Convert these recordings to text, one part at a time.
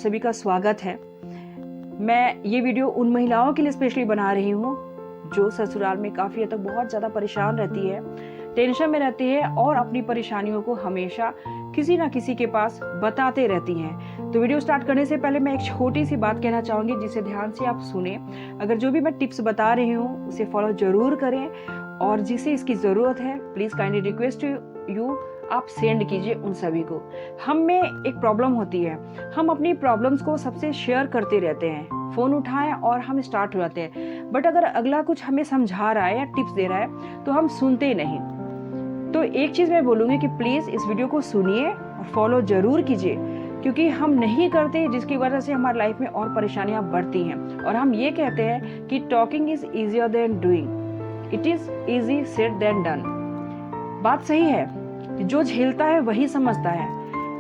सभी का स्वागत है। मैं ये वीडियो उन महिलाओं के लिए स्पेशली बना रही हूँ जो ससुराल में काफ़ी हद तक बहुत ज़्यादा परेशान रहती है, टेंशन में रहती है और अपनी परेशानियों को हमेशा किसी ना किसी के पास बताते रहती हैं। तो वीडियो स्टार्ट करने से पहले मैं एक छोटी सी बात कहना चाहूँगी जिसे ध्यान से आप सुने। अगर जो भी मैं टिप्स बता रही हूँ उसे फॉलो ज़रूर करें और जिसे इसकी ज़रूरत है प्लीज़ काइंडली रिक्वेस्ट यू आप सेंड कीजिए उन सभी को। हम में एक प्रॉब्लम होती है, हम अपनी प्रॉब्लम्स को सबसे शेयर करते रहते हैं, फ़ोन उठाएं और हम स्टार्ट हो जाते हैं, बट अगर अगला कुछ हमें समझा रहा है या टिप्स दे रहा है तो हम सुनते नहीं। तो एक चीज़ मैं बोलूँगी कि प्लीज़ इस वीडियो को सुनिए और फॉलो ज़रूर कीजिए, क्योंकि हम नहीं करते जिसकी वजह से हमारी लाइफ में और परेशानियाँ बढ़ती हैं। और हम ये कहते हैं कि talking is easier than doing, it is easy said than done. बात सही है, जो झेलता है वही समझता है,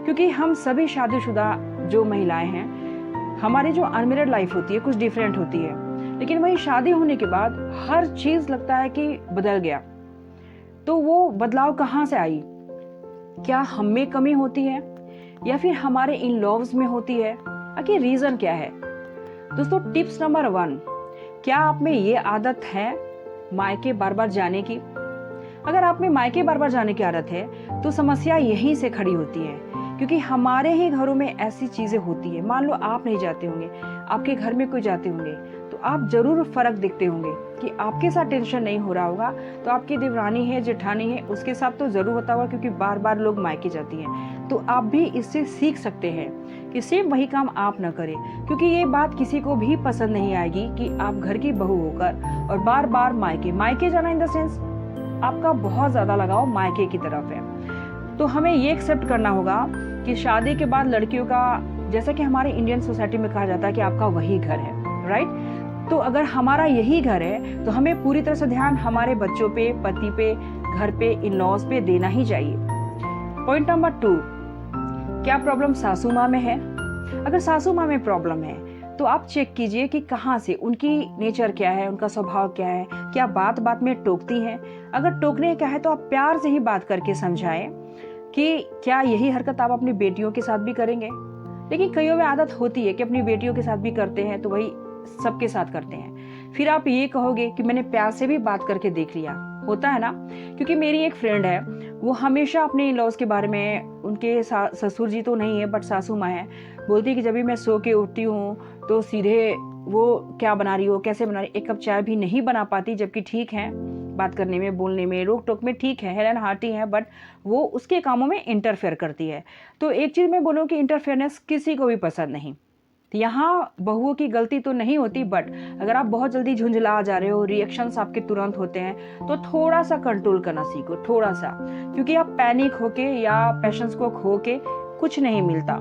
क्योंकि हम सभी शादीशुदा जो महिलाएं हैं, हमारी जो अनमेरिड लाइफ होती है कुछ डिफरेंट होती है, लेकिन वही शादी होने के बाद हर चीज़ लगता है कि बदल गया। तो वो बदलाव कहाँ से आई? क्या हम में कमी होती है या फिर हमारे इन लॉज में होती है? आखिर रीज़न क्या है? दोस्तों, टिप्स नंबर 1, क्या आप में ये आदत है मायके बार बार जाने की? अगर आप में मायके बार बार जाने की आदत है तो समस्या यहीं से खड़ी होती है, क्योंकि हमारे ही घरों में ऐसी चीज़ें होती है। मान लो आप नहीं जाते होंगे, आपके घर में कोई जाते होंगे, तो आप जरूर फर्क देखते होंगे कि आपके साथ टेंशन नहीं हो रहा होगा तो आपकी देवरानी है, जेठानी है, उसके साथ तो जरूर होता होगा, क्योंकि बार बार लोग मायके जाती हैं। तो आप भी इससे सीख सकते हैं कि सिर्फ वही काम आप न करें, क्योंकि ये बात किसी को भी पसंद नहीं आएगी कि आप घर की बहू होकर और बार बार मायके जाना, इन द सेंस आपका बहुत ज़्यादा लगाव मायके की तरफ है। तो हमें ये एक्सेप्ट करना होगा कि शादी के बाद लड़कियों का, जैसा कि हमारे इंडियन सोसाइटी में कहा जाता है कि आपका वही घर है, राइट? तो अगर हमारा यही घर है तो हमें पूरी तरह से ध्यान हमारे बच्चों पे, पति पे, घर पे, इन लॉज पे देना ही चाहिए। पॉइंट नंबर 2, क्या प्रॉब्लम सासू माँ में है? अगर सासू माँ में प्रॉब्लम है तो आप चेक कीजिए कि कहाँ से, उनकी नेचर क्या है, उनका स्वभाव क्या है, क्या बात बात में टोकती हैं? अगर टोकने का है तो आप प्यार से ही बात करके समझाएं कि क्या यही हरकत आप अपनी बेटियों के साथ भी करेंगे। लेकिन कईयों में आदत होती है कि अपनी बेटियों के साथ भी करते हैं तो वही सबके साथ करते हैं। फिर आप ये कहोगे कि मैंने प्यार से भी बात करके देख लिया, होता है ना? क्योंकि मेरी एक फ्रेंड है, वो हमेशा अपने इन-लॉज के बारे में, उनके ससुर जी तो नहीं है बट सासू माँ है, बोलती है कि जब भी मैं सो के उठती हूँ तो सीधे वो क्या बना रही हो, कैसे बना रही, एक कप चाय भी नहीं बना पाती, जबकि ठीक है बात करने में, बोलने में, रोक टोक में ठीक है, हेलन हार्टी है, बट वो उसके कामों में इंटरफेयर करती है। तो एक चीज़ मैं बोलूँ कि इंटरफेयरनेस किसी को भी पसंद नहीं। यहाँ बहुओं की गलती तो नहीं होती, बट अगर आप बहुत जल्दी झुंझला जा रहे हो, रिएक्शंस आपके तुरंत होते हैं, तो थोड़ा सा कंट्रोल करना सीखो, थोड़ा सा, क्योंकि आप पैनिक होके या पैशंस को खो के कुछ नहीं मिलता।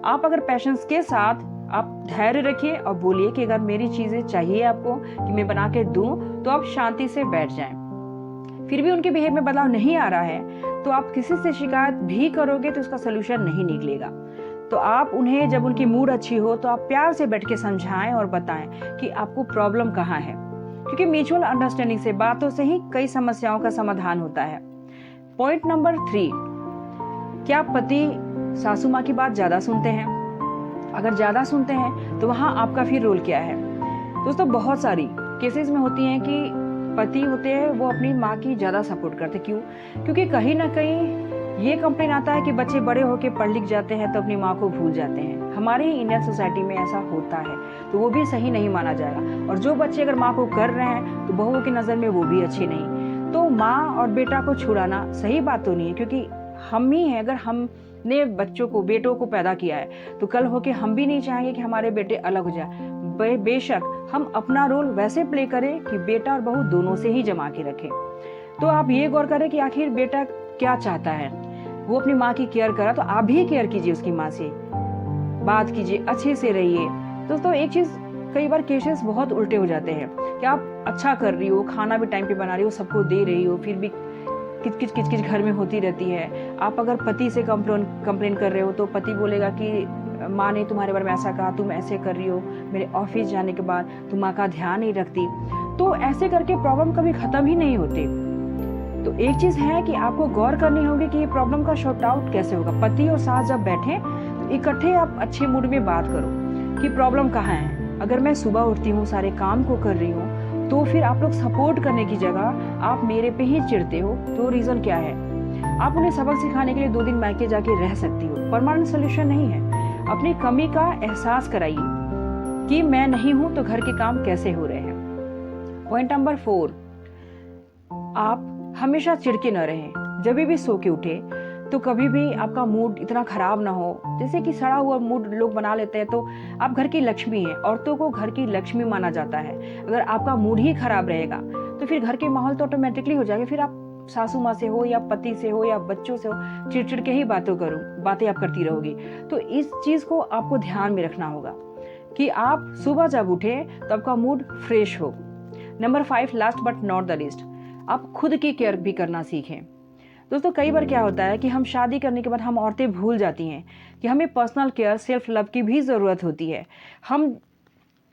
आप अगर पैशंस के साथ आप धैर्य रखिए और बोलिए कि अगर मेरी चीज़ें चाहिए आपको कि मैं बना के दूं, तो आप शांति से बैठ जाएं। फिर भी उनके बिहेव में बदलाव नहीं आ रहा है तो आप किसी से शिकायत भी करोगे तो उसका सोल्यूशन नहीं निकलेगा। तो आप उन्हें, जब उनकी मूड अच्छी हो तो आप प्यार से बैठ के समझाएं और बताएं कि आपको प्रॉब्लम कहाँ है, क्योंकि म्यूचुअल अंडरस्टैंडिंग से, बातों से ही कई समस्याओं का समाधान होता है। पॉइंट नंबर 3, क्या पति सासू माँ की बात ज़्यादा सुनते हैं? अगर ज़्यादा सुनते हैं तो वहाँ आपका फिर रोल क्या है? दोस्तों, बहुत सारी केसेस में होती हैं कि पति होते हैं वो अपनी माँ की ज़्यादा सपोर्ट करते। क्यों? क्योंकि कहीं ना कहीं ये कंप्लेन आता है कि बच्चे बड़े होके पढ़ लिख जाते हैं तो अपनी माँ को भूल जाते हैं। हमारे ही इंडियन सोसाइटी में ऐसा होता है, तो वो भी सही नहीं माना जाएगा। और जो बच्चे अगर माँ को कर रहे हैं तो बहुओं की नज़र में वो भी अच्छी नहीं। तो माँ और बेटा को छुड़ाना सही बात तो नहीं है, क्योंकि हम ही हैं, अगर हमने बच्चों को, बेटों को पैदा किया है तो कल होके हम भी नहीं चाहेंगे कि हमारे बेटे अलग हो जाए। बेशक हम अपना रोल वैसे प्ले करें कि बेटा और बहू दोनों से ही जमा के रखें। तो आप ये गौर करें कि आखिर बेटा क्या चाहता है। वो अपनी माँ की केयर करा तो आप भी केयर कीजिए, उसकी माँ से बात कीजिए, अच्छे से रहिए। दोस्तों, एक चीज़, कई बार केसेस बहुत उल्टे हो जाते हैं कि आप अच्छा कर रही हो, खाना भी टाइम पे बना रही हो, सबको दे रही हो, फिर भी किचकिच घर में होती रहती है। आप अगर पति से कंप्लेन कर रहे हो तो पति बोलेगा कि माँ ने तुम्हारे बारे में ऐसा कहा, तुम ऐसे कर रही हो, मेरे ऑफिस जाने के बाद तुम माँ का ध्यान नहीं रखती। तो ऐसे करके प्रॉब्लम कभी खत्म ही नहीं होती। तो एक चीज़ है कि आपको गौर करनी होगी कि ये प्रॉब्लम का शॉर्ट आउट कैसे होगा। पति और सास जब बैठे इकट्ठे आप अच्छे मूड में बात करो कि प्रॉब्लम कहाँ है। अगर मैं सुबह उठती हूँ, सारे काम को कर रही हूँ, तो फिर आप लोग सपोर्ट करने की जगह आप मेरे पे ही चिढ़ते हो, तो रीज़न क्या है? आप उन्हें सबक सिखाने के लिए 2 दिन मायके जाके रह सकती हो, परमानेंट सोल्यूशन नहीं है। अपनी कमी का एहसास कराइए कि मैं नहीं हूं तो घर के काम कैसे हो रहे हैं। पॉइंट नंबर 4, आप हमेशा चिढ़के न रहें। जब भी सो के उठे तो कभी भी आपका मूड इतना खराब ना हो, जैसे कि सड़ा हुआ मूड लोग बना लेते हैं। तो आप घर की लक्ष्मी हैं, औरतों को घर की लक्ष्मी माना जाता है। अगर आपका मूड ही खराब रहेगा तो फिर घर के माहौल तो ऑटोमेटिकली हो जाएगा। फिर आप सासू माँ से हो या पति से हो या बच्चों से हो, चिड़चिड़ के ही बातें आप करती रहोगी। तो इस चीज को आपको ध्यान में रखना होगा कि आप सुबह जब उठे तो आपका मूड फ्रेश हो। Number 5, last but not the least, आप खुद की केयर भी करना सीखें। दोस्तों, कई बार क्या होता है कि हम शादी करने के बाद हम औरतें भूल जाती हैं कि हमें पर्सनल केयर, सेल्फ लव की भी ज़रूरत होती है। हम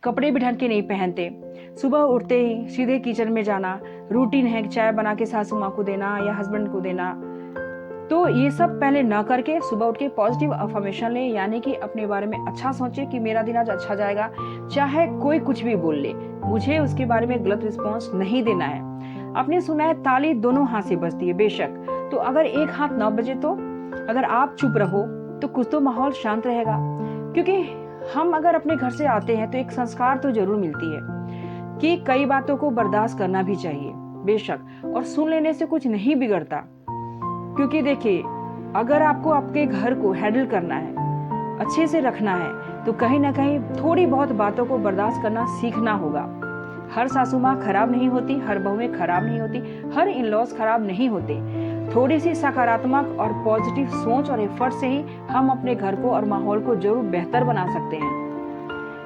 कपड़े भी ढंग के नहीं पहनते, सुबह उठते ही सीधे किचन में जाना, रूटीन है चाय बना के सासू माँ को देना या हस्बैंड को देना। तो ये सब पहले ना करके सुबह उठ के पॉजिटिव अफर्मेशन लें, यानी कि अपने बारे में अच्छा सोचें कि मेरा दिन आज अच्छा जाएगा। चाहे कोई कुछ भी बोल ले, मुझे उसके बारे में गलत रिस्पॉन्स नहीं देना है। आपने सुना है ताली दोनों हाथ से बजती है, बेशक, तो अगर एक हाथ ना बजे तो अगर आप चुप रहो तो कुछ तो माहौल शांत रहेगा। क्योंकि हम अगर अपने घर से आते हैं तो एक संस्कार तो जरूर मिलती है कि कई बातों को बर्दाश्त करना भी चाहिए, बेशक, और सुन लेने से कुछ नहीं बिगड़ता। क्योंकि देखिए, अगर आपको आपके घर को हैंडल करना है, अच्छे से रखना है, तो कहीं ना कहीं थोड़ी बहुत बातों को बर्दाश्त करना सीखना होगा। हर सासू माँ खराब नहीं होती, हर बहुएं खराब नहीं होती, हर इन-लॉज खराब नहीं होते। थोड़ी सी सकारात्मक और पॉजिटिव सोच और एफर्ट से ही हम अपने घर को और माहौल को जरूर बेहतर बना सकते हैं।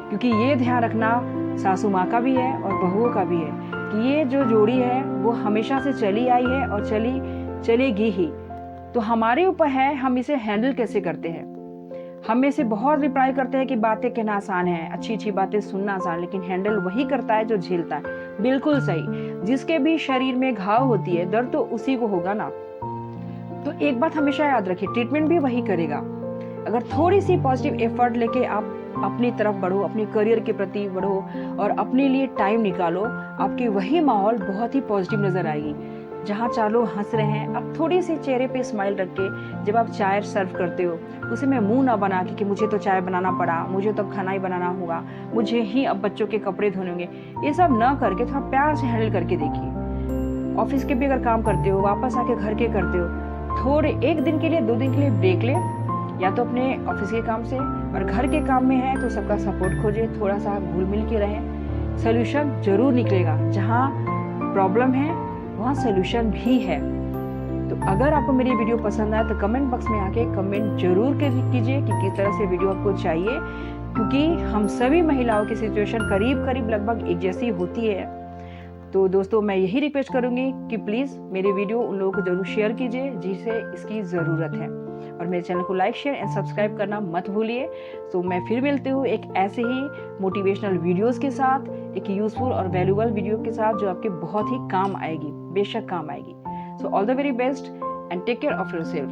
क्योंकि ये ध्यान रखना सासू माँ का भी है और बहुओं का भी है कि ये जो जोड़ी है वो हमेशा से चली आई है और चलेगी ही। तो हमारे ऊपर है हम इसे हैंडल कैसे करते हैं। हम में से बहुत रिप्लाई करते हैं कि बातें कहना आसान है, अच्छी अच्छी बातें सुनना आसान, लेकिन हैंडल वही करता है जो झेलता है। बिल्कुल सही, जिसके भी शरीर में घाव होती है, दर्द तो उसी को होगा ना। तो एक बात हमेशा याद रखिए, ट्रीटमेंट भी वही करेगा। अगर थोड़ी सी पॉजिटिव एफर्ट लेके आप अपनी तरफ बढ़ो, अपने करियर के प्रति बढ़ो और अपने लिए टाइम निकालो, आपके वही माहौल बहुत ही पॉजिटिव नजर आएगी। जहाँ चारों हंस रहे हैं, अब थोड़ी सी चेहरे पे स्माइल रख के जब आप चाय सर्व करते हो, उसे में मुंह ना बना के कि मुझे तो चाय बनाना पड़ा, मुझे तो खाना ही बनाना होगा, मुझे ही अब बच्चों के कपड़े धोने होंगे, ये सब ना करके थोड़ा प्यार से हैंडल करके देखिए। ऑफिस के भी अगर काम करते हो, वापस आके घर के करते हो, थोड़े 1 दिन के लिए 2 दिन के लिए ब्रेक ले, या तो अपने ऑफिस के काम से, और घर के काम में है तो सबका सपोर्ट खोजे, थोड़ा सा घुल मिल के रहें। सोल्यूशन जरूर निकलेगा। जहाँ प्रॉब्लम है वहाँ सोल्यूशन भी है। तो अगर आपको मेरी वीडियो पसंद आए तो कमेंट बॉक्स में आके कमेंट जरूर कीजिए कि किस तरह से वीडियो आपको चाहिए, क्योंकि हम सभी महिलाओं की सिचुएशन करीब करीब लगभग एक जैसी होती है। तो दोस्तों, मैं यही रिक्वेस्ट करूंगी कि प्लीज़ मेरी वीडियो उन लोगों को जरूर शेयर कीजिए जिसे इसकी ज़रूरत है, और मेरे चैनल को लाइक, शेयर एंड सब्सक्राइब करना मत भूलिए। तो मैं फिर मिलती हूँ एक ऐसे ही मोटिवेशनल वीडियोस के साथ, एक यूजफुल और वैल्यूएबल वीडियो के साथ जो आपके बहुत ही काम आएगी, बेशक काम आएगी। So all the very best and take care of yourself.